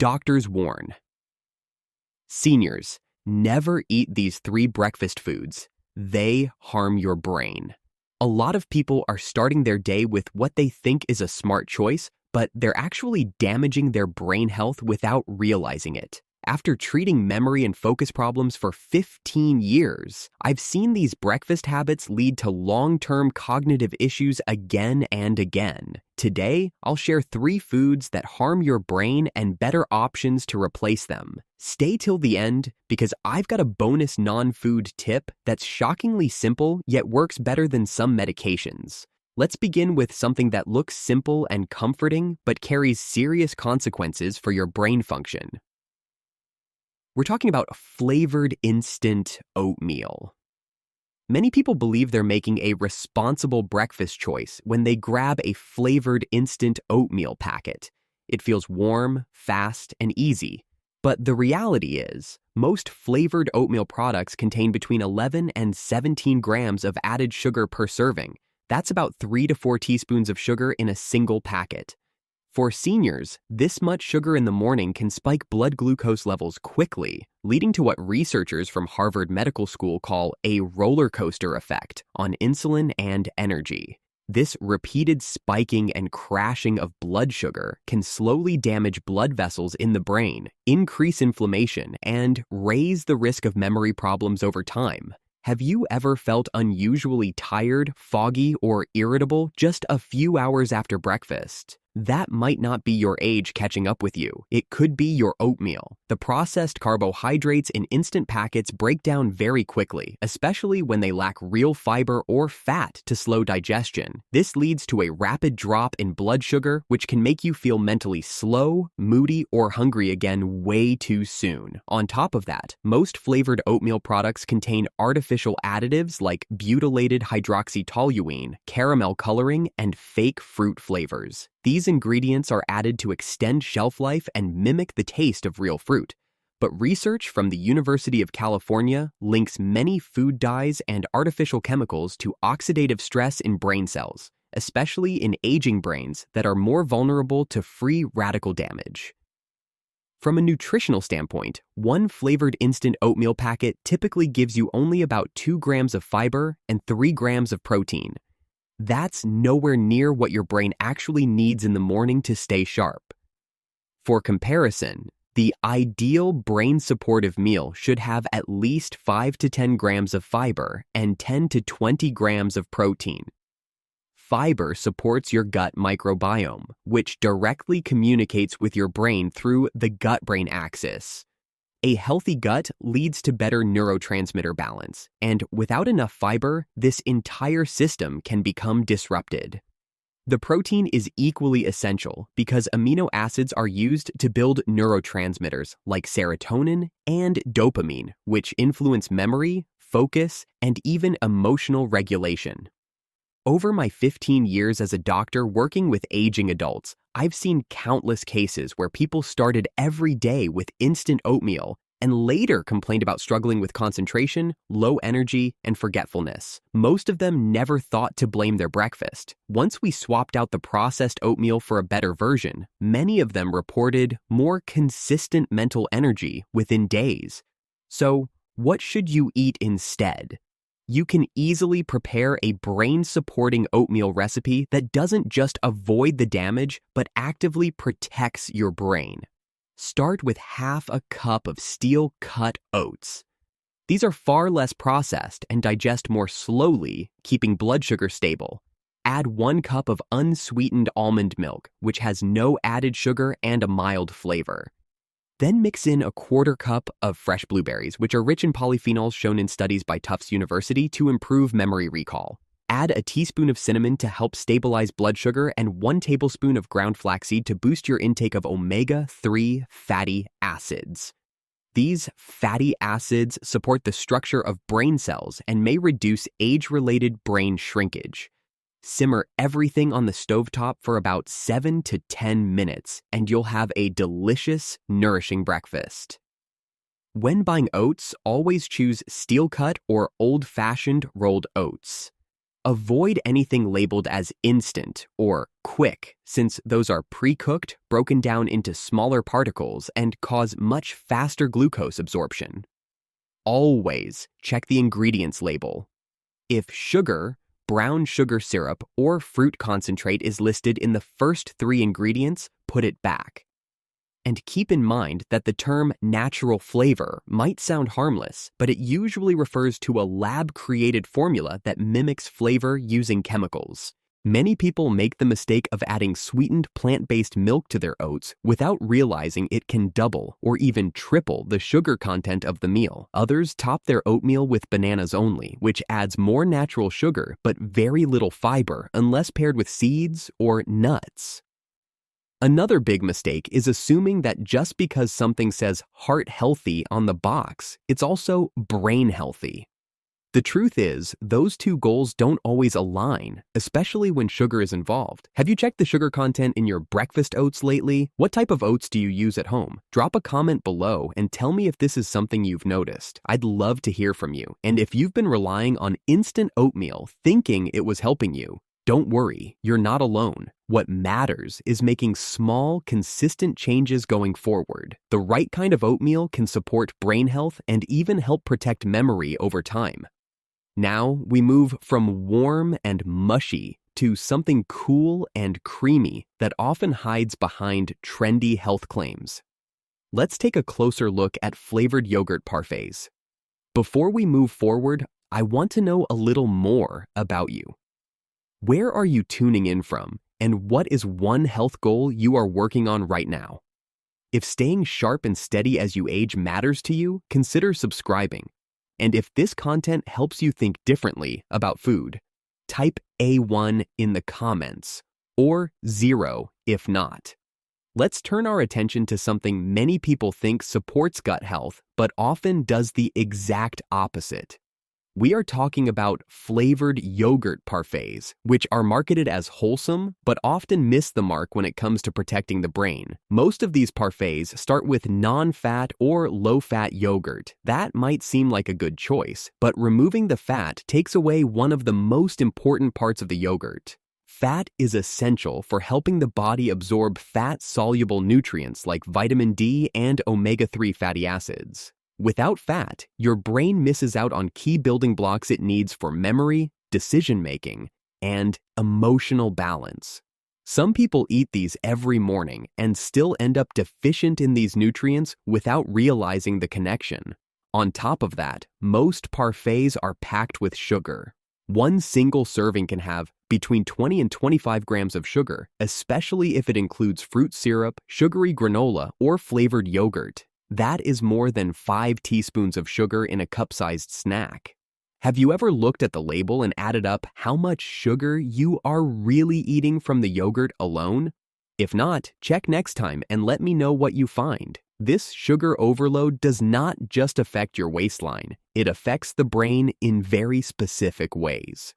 Doctors warn. Seniors, never eat these 3 breakfast foods. They harm your brain. A lot of people are starting their day with what they think is a smart choice, but they're actually damaging their brain health without realizing it. After treating memory and focus problems for 15 years, I've seen these breakfast habits lead to long-term cognitive issues again and again. Today, I'll share 3 foods that harm your brain and better options to replace them. Stay till the end because I've got a bonus non-food tip that's shockingly simple yet works better than some medications. Let's begin with something that looks simple and comforting but carries serious consequences for your brain function. We're talking about flavored instant oatmeal. Many people believe they're making a responsible breakfast choice when they grab a flavored instant oatmeal packet. It feels warm, fast, and easy. But the reality is, most flavored oatmeal products contain between 11 and 17 grams of added sugar per serving. That's about 3 to 4 teaspoons of sugar in a single packet. For seniors, this much sugar in the morning can spike blood glucose levels quickly, leading to what researchers from Harvard Medical School call a roller coaster effect on insulin and energy. This repeated spiking and crashing of blood sugar can slowly damage blood vessels in the brain, increase inflammation, and raise the risk of memory problems over time. Have you ever felt unusually tired, foggy, or irritable just a few hours after breakfast? That might not be your age catching up with you. It could be your oatmeal. The processed carbohydrates in instant packets break down very quickly, especially when they lack real fiber or fat to slow digestion. This leads to a rapid drop in blood sugar, which can make you feel mentally slow, moody, or hungry again way too soon. On top of that, most flavored oatmeal products contain artificial additives like butylated hydroxytoluene, caramel coloring, and fake fruit flavors. These ingredients are added to extend shelf life and mimic the taste of real fruit. But research from the University of California links many food dyes and artificial chemicals to oxidative stress in brain cells, especially in aging brains that are more vulnerable to free radical damage. From a nutritional standpoint, one flavored instant oatmeal packet typically gives you only about 2 grams of fiber and 3 grams of protein. That's nowhere near what your brain actually needs in the morning to stay sharp. For comparison, the ideal brain-supportive meal should have at least 5 to 10 grams of fiber and 10 to 20 grams of protein. Fiber supports your gut microbiome, which directly communicates with your brain through the gut-brain axis. A healthy gut leads to better neurotransmitter balance, and without enough fiber, this entire system can become disrupted. The protein is equally essential because amino acids are used to build neurotransmitters like serotonin and dopamine, which influence memory, focus, and even emotional regulation. Over my 15 years as a doctor working with aging adults, I've seen countless cases where people started every day with instant oatmeal and later complained about struggling with concentration, low energy, and forgetfulness. Most of them never thought to blame their breakfast. Once we swapped out the processed oatmeal for a better version, many of them reported more consistent mental energy within days. So, what should you eat instead? You can easily prepare a brain-supporting oatmeal recipe that doesn't just avoid the damage, but actively protects your brain. Start with half a cup of steel-cut oats. These are far less processed and digest more slowly, keeping blood sugar stable. Add 1 cup of unsweetened almond milk, which has no added sugar and a mild flavor. Then mix in a 1/4 cup of fresh blueberries, which are rich in polyphenols shown in studies by Tufts University to improve memory recall. Add a teaspoon of cinnamon to help stabilize blood sugar and 1 tablespoon of ground flaxseed to boost your intake of omega-3 fatty acids. These fatty acids support the structure of brain cells and may reduce age-related brain shrinkage. Simmer everything on the stovetop for about 7 to 10 minutes, and you'll have a delicious, nourishing breakfast. When buying oats, always choose steel-cut or old-fashioned rolled oats. Avoid anything labeled as instant or quick, since those are pre-cooked, broken down into smaller particles, and cause much faster glucose absorption. Always check the ingredients label. If sugar, brown sugar syrup, or fruit concentrate is listed in the first 3 ingredients, put it back. And keep in mind that the term natural flavor might sound harmless, but it usually refers to a lab-created formula that mimics flavor using chemicals. Many people make the mistake of adding sweetened plant-based milk to their oats without realizing it can double or even triple the sugar content of the meal. Others top their oatmeal with bananas only, which adds more natural sugar but very little fiber unless paired with seeds or nuts. Another big mistake is assuming that just because something says heart healthy on the box, it's also brain healthy. The truth is, those two goals don't always align, especially when sugar is involved. Have you checked the sugar content in your breakfast oats lately? What type of oats do you use at home? Drop a comment below and tell me if this is something you've noticed. I'd love to hear from you. And if you've been relying on instant oatmeal thinking it was helping you, don't worry, you're not alone. What matters is making small, consistent changes going forward. The right kind of oatmeal can support brain health and even help protect memory over time. Now we move from warm and mushy to something cool and creamy that often hides behind trendy health claims. Let's take a closer look at flavored yogurt parfaits. Before we move forward, I want to know a little more about you. Where are you tuning in from, and what is one health goal you are working on right now? If staying sharp and steady as you age matters to you, consider subscribing. And if this content helps you think differently about food, type A1 in the comments, or 0 if not. Let's turn our attention to something many people think supports gut health, but often does the exact opposite. We are talking about flavored yogurt parfaits, which are marketed as wholesome, but often miss the mark when it comes to protecting the brain. Most of these parfaits start with non-fat or low-fat yogurt. That might seem like a good choice, but removing the fat takes away one of the most important parts of the yogurt. Fat is essential for helping the body absorb fat-soluble nutrients like vitamin D and omega-3 fatty acids. Without fat, your brain misses out on key building blocks it needs for memory, decision-making, and emotional balance. Some people eat these every morning and still end up deficient in these nutrients without realizing the connection. On top of that, most parfaits are packed with sugar. One single serving can have between 20 and 25 grams of sugar, especially if it includes fruit syrup, sugary granola, or flavored yogurt. That is more than 5 teaspoons of sugar in a cup-sized snack. Have you ever looked at the label and added up how much sugar you are really eating from the yogurt alone? If not, check next time and let me know what you find. This sugar overload does not just affect your waistline, it affects the brain in very specific ways.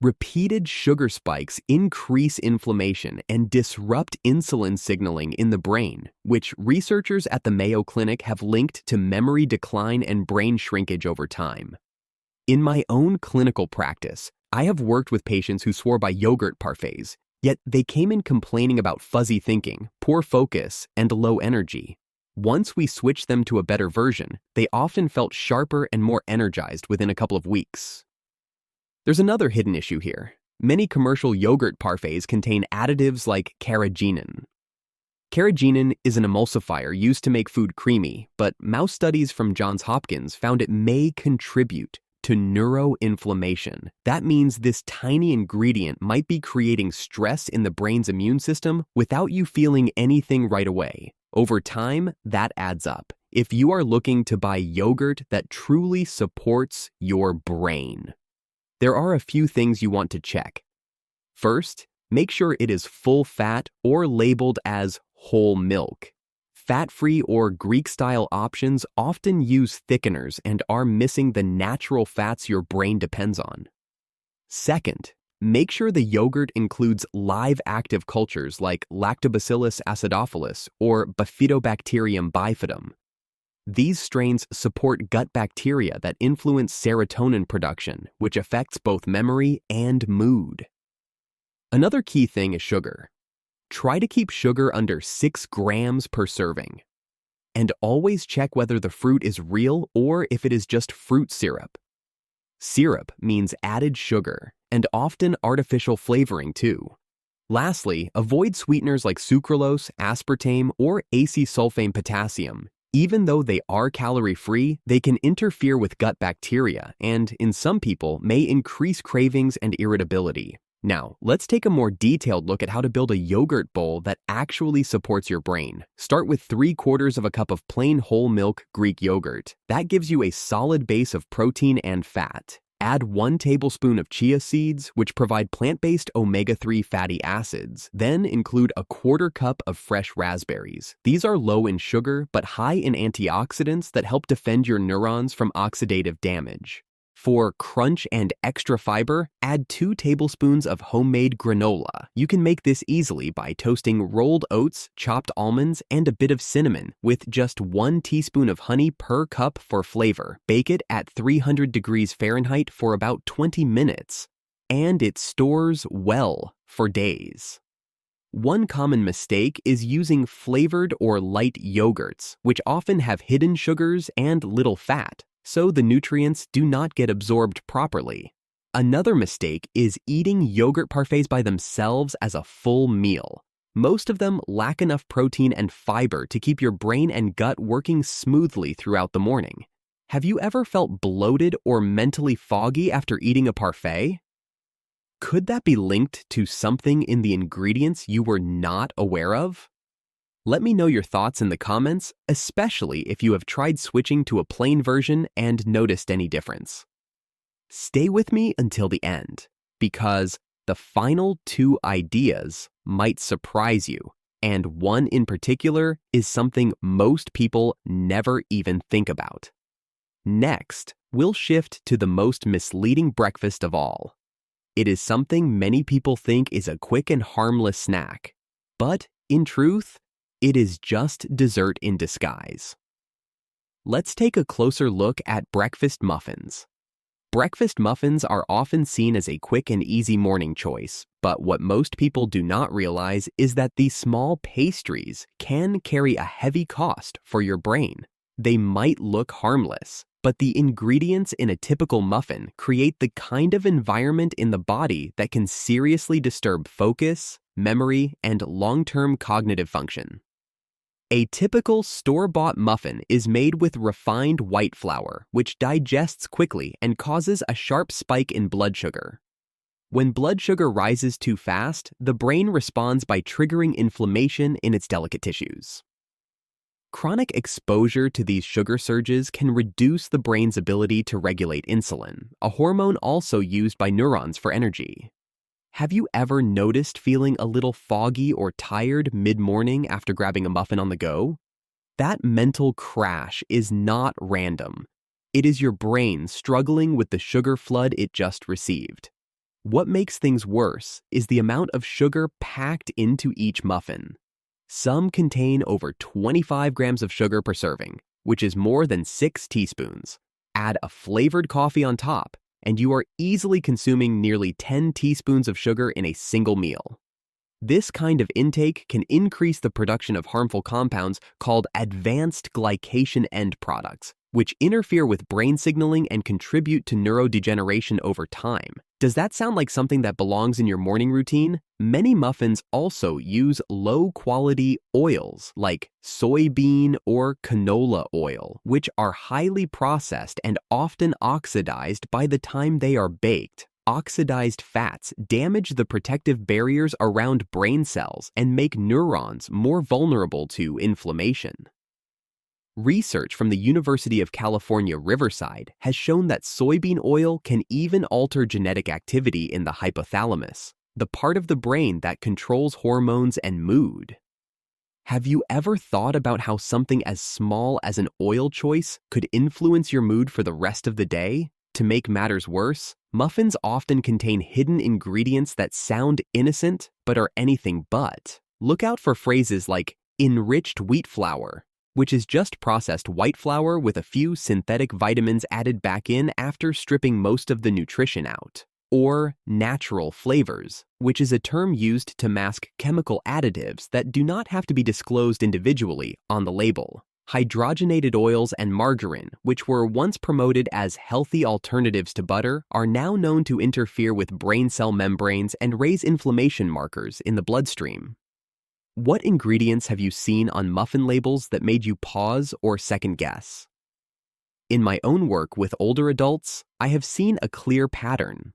Repeated sugar spikes increase inflammation and disrupt insulin signaling in the brain, which researchers at the Mayo Clinic have linked to memory decline and brain shrinkage over time. In my own clinical practice, I have worked with patients who swore by yogurt parfaits, yet they came in complaining about fuzzy thinking, poor focus, and low energy. Once we switched them to a better version, they often felt sharper and more energized within a couple of weeks. There's another hidden issue here. Many commercial yogurt parfaits contain additives like carrageenan. Carrageenan is an emulsifier used to make food creamy, but mouse studies from Johns Hopkins found it may contribute to neuroinflammation. That means this tiny ingredient might be creating stress in the brain's immune system without you feeling anything right away. Over time, that adds up. If you are looking to buy yogurt that truly supports your brain, there are a few things you want to check. First, make sure it is full fat or labeled as whole milk. Fat-free or Greek-style options often use thickeners and are missing the natural fats your brain depends on. Second, make sure the yogurt includes live active cultures like Lactobacillus acidophilus or Bifidobacterium bifidum. These strains support gut bacteria that influence serotonin production, which affects both memory and mood. Another key thing is sugar. Try to keep sugar under 6 grams per serving. And always check whether the fruit is real or if it is just fruit syrup. Syrup means added sugar, and often artificial flavoring too. Lastly, avoid sweeteners like sucralose, aspartame, or acetylsulfame potassium. Even though they are calorie-free, they can interfere with gut bacteria and, in some people, may increase cravings and irritability. Now, let's take a more detailed look at how to build a yogurt bowl that actually supports your brain. Start with 3/4 of a cup of plain whole milk Greek yogurt. That gives you a solid base of protein and fat. Add 1 tablespoon of chia seeds, which provide plant-based omega-3 fatty acids. Then include a 1/4 cup of fresh raspberries. These are low in sugar, but high in antioxidants that help defend your neurons from oxidative damage. For crunch and extra fiber, add 2 tablespoons of homemade granola. You can make this easily by toasting rolled oats, chopped almonds, and a bit of cinnamon with just 1 teaspoon of honey per cup for flavor. Bake it at 300 degrees Fahrenheit for about 20 minutes. And it stores well for days. One common mistake is using flavored or light yogurts, which often have hidden sugars and little fat, so the nutrients do not get absorbed properly. Another mistake is eating yogurt parfaits by themselves as a full meal. Most of them lack enough protein and fiber to keep your brain and gut working smoothly throughout the morning. Have you ever felt bloated or mentally foggy after eating a parfait? Could that be linked to something in the ingredients you were not aware of? Let me know your thoughts in the comments, especially if you have tried switching to a plain version and noticed any difference. Stay with me until the end, because the final 2 ideas might surprise you, and one in particular is something most people never even think about. Next, we'll shift to the most misleading breakfast of all. It is something many people think is a quick and harmless snack, but in truth, it is just dessert in disguise. Let's take a closer look at breakfast muffins. Breakfast muffins are often seen as a quick and easy morning choice, but what most people do not realize is that these small pastries can carry a heavy cost for your brain. They might look harmless, but the ingredients in a typical muffin create the kind of environment in the body that can seriously disturb focus, memory, and long-term cognitive function. A typical store-bought muffin is made with refined white flour, which digests quickly and causes a sharp spike in blood sugar. When blood sugar rises too fast, the brain responds by triggering inflammation in its delicate tissues. Chronic exposure to these sugar surges can reduce the brain's ability to regulate insulin, a hormone also used by neurons for energy. Have you ever noticed feeling a little foggy or tired mid-morning after grabbing a muffin on the go? That mental crash is not random. It is your brain struggling with the sugar flood it just received. What makes things worse is the amount of sugar packed into each muffin. Some contain over 25 grams of sugar per serving, which is more than 6 teaspoons. Add a flavored coffee on top, and you are easily consuming nearly 10 teaspoons of sugar in a single meal. This kind of intake can increase the production of harmful compounds called advanced glycation end products, which interfere with brain signaling and contribute to neurodegeneration over time. Does that sound like something that belongs in your morning routine? Many muffins also use low-quality oils like soybean or canola oil, which are highly processed and often oxidized by the time they are baked. Oxidized fats damage the protective barriers around brain cells and make neurons more vulnerable to inflammation. Research from the University of California, Riverside has shown that soybean oil can even alter genetic activity in the hypothalamus, the part of the brain that controls hormones and mood. Have you ever thought about how something as small as an oil choice could influence your mood for the rest of the day? To make matters worse, muffins often contain hidden ingredients that sound innocent but are anything but. Look out for phrases like enriched wheat flour, which is just processed white flour with a few synthetic vitamins added back in after stripping most of the nutrition out. Or natural flavors, which is a term used to mask chemical additives that do not have to be disclosed individually on the label. Hydrogenated oils and margarine, which were once promoted as healthy alternatives to butter, are now known to interfere with brain cell membranes and raise inflammation markers in the bloodstream. What ingredients have you seen on muffin labels that made you pause or second guess? In my own work with older adults, I have seen a clear pattern.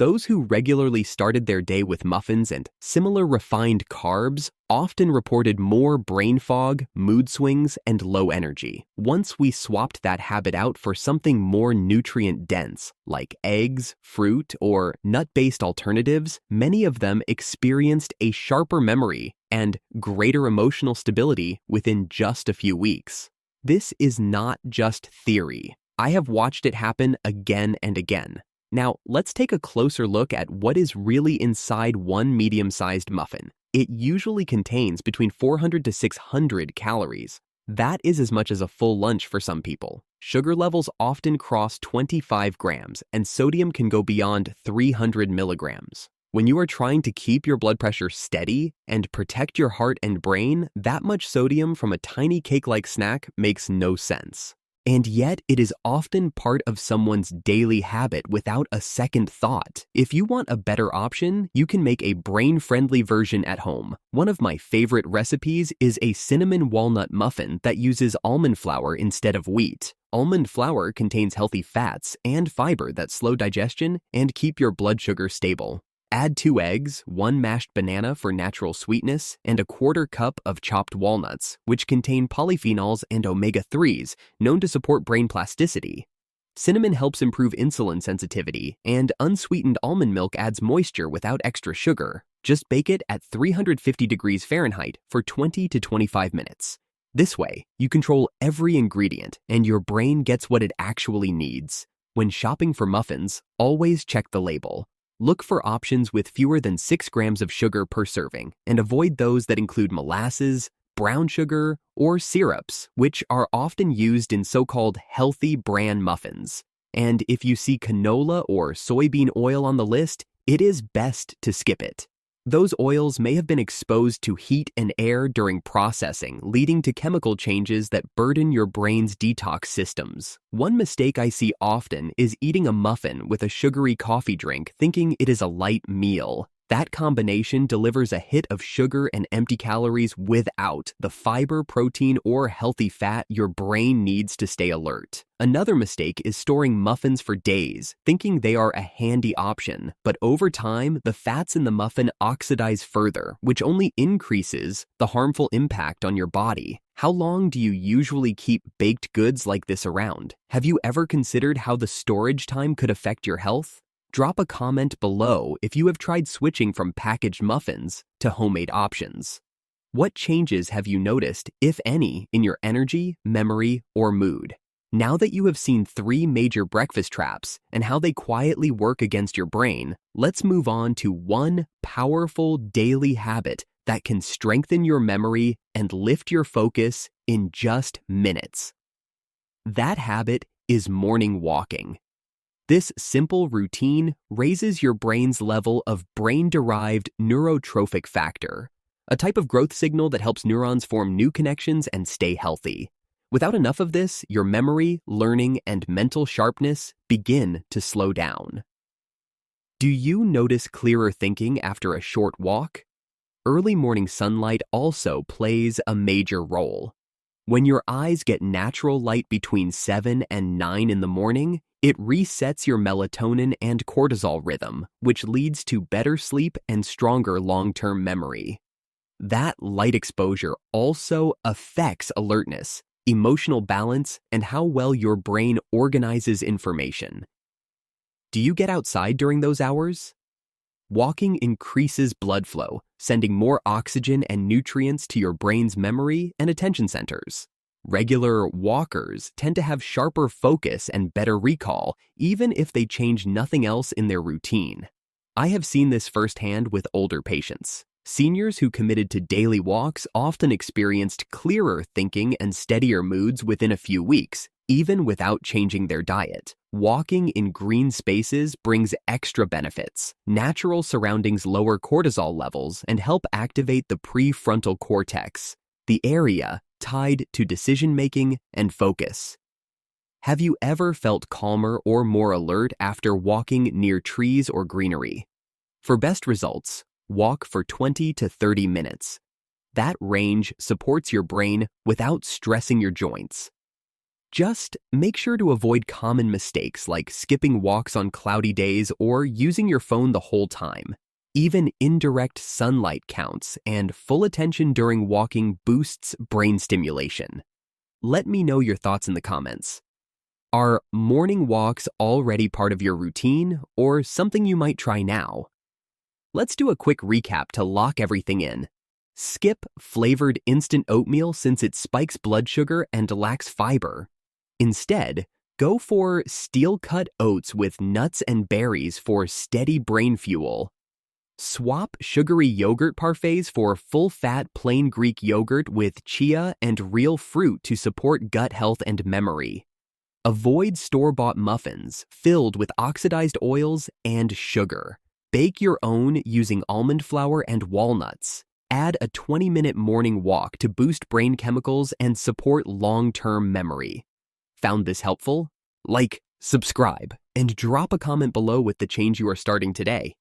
Those who regularly started their day with muffins and similar refined carbs often reported more brain fog, mood swings, and low energy. Once we swapped that habit out for something more nutrient-dense, like eggs, fruit, or nut-based alternatives, many of them experienced a sharper memory and greater emotional stability within just a few weeks. This is not just theory. I have watched it happen again and again. Now, let's take a closer look at what is really inside one medium-sized muffin. It usually contains between 400 to 600 calories. That is as much as a full lunch for some people. Sugar levels often cross 25 grams, and sodium can go beyond 300 milligrams. When you are trying to keep your blood pressure steady and protect your heart and brain, that much sodium from a tiny cake-like snack makes no sense. And yet, it is often part of someone's daily habit without a second thought. If you want a better option, you can make a brain-friendly version at home. One of my favorite recipes is a cinnamon walnut muffin that uses almond flour instead of wheat. Almond flour contains healthy fats and fiber that slow digestion and keep your blood sugar stable. Add 2 eggs, 1 mashed banana for natural sweetness, and a 1/4 cup of chopped walnuts, which contain polyphenols and omega-3s, known to support brain plasticity. Cinnamon helps improve insulin sensitivity, and unsweetened almond milk adds moisture without extra sugar. Just bake it at 350 degrees Fahrenheit for 20 to 25 minutes. This way, you control every ingredient, and your brain gets what it actually needs. When shopping for muffins, always check the label. Look for options with fewer than 6 grams of sugar per serving, and avoid those that include molasses, brown sugar, or syrups, which are often used in so-called healthy bran muffins. And if you see canola or soybean oil on the list, it is best to skip it. Those oils may have been exposed to heat and air during processing, leading to chemical changes that burden your brain's detox systems. One mistake I see often is eating a muffin with a sugary coffee drink, thinking it is a light meal. That combination delivers a hit of sugar and empty calories without the fiber, protein, or healthy fat your brain needs to stay alert. Another mistake is storing muffins for days, thinking they are a handy option. But over time, the fats in the muffin oxidize further, which only increases the harmful impact on your body. How long do you usually keep baked goods like this around? Have you ever considered how the storage time could affect your health? Drop a comment below if you have tried switching from packaged muffins to homemade options. What changes have you noticed, if any, in your energy, memory, or mood? Now that you have seen 3 major breakfast traps and how they quietly work against your brain, let's move on to one powerful daily habit that can strengthen your memory and lift your focus in just minutes. That habit is morning walking. This simple routine raises your brain's level of brain-derived neurotrophic factor, a type of growth signal that helps neurons form new connections and stay healthy. Without enough of this, your memory, learning, and mental sharpness begin to slow down. Do you notice clearer thinking after a short walk? Early morning sunlight also plays a major role. When your eyes get natural light between 7 and 9 in the morning, it resets your melatonin and cortisol rhythm, which leads to better sleep and stronger long-term memory. That light exposure also affects alertness, emotional balance, and how well your brain organizes information. Do you get outside during those hours? Walking increases blood flow, sending more oxygen and nutrients to your brain's memory and attention centers. Regular walkers tend to have sharper focus and better recall, even if they change nothing else in their routine. I have seen this firsthand with older patients. Seniors who committed to daily walks often experienced clearer thinking and steadier moods within a few weeks, even without changing their diet. Walking in green spaces brings extra benefits. Natural surroundings lower cortisol levels and help activate the prefrontal cortex, the area tied to decision-making and focus. Have you ever felt calmer or more alert after walking near trees or greenery? For best results, walk for 20 to 30 minutes. That range supports your brain without stressing your joints. Just make sure to avoid common mistakes like skipping walks on cloudy days or using your phone the whole time. Even indirect sunlight counts, and full attention during walking boosts brain stimulation. Let me know your thoughts in the comments. Are morning walks already part of your routine or something you might try now? Let's do a quick recap to lock everything in. Skip flavored instant oatmeal since it spikes blood sugar and lacks fiber. Instead, go for steel-cut oats with nuts and berries for steady brain fuel. Swap sugary yogurt parfaits for full-fat plain Greek yogurt with chia and real fruit to support gut health and memory. Avoid store-bought muffins filled with oxidized oils and sugar. Bake your own using almond flour and walnuts. Add a 20-minute morning walk to boost brain chemicals and support long-term memory. Found this helpful? Like, subscribe, and drop a comment below with the change you are starting today.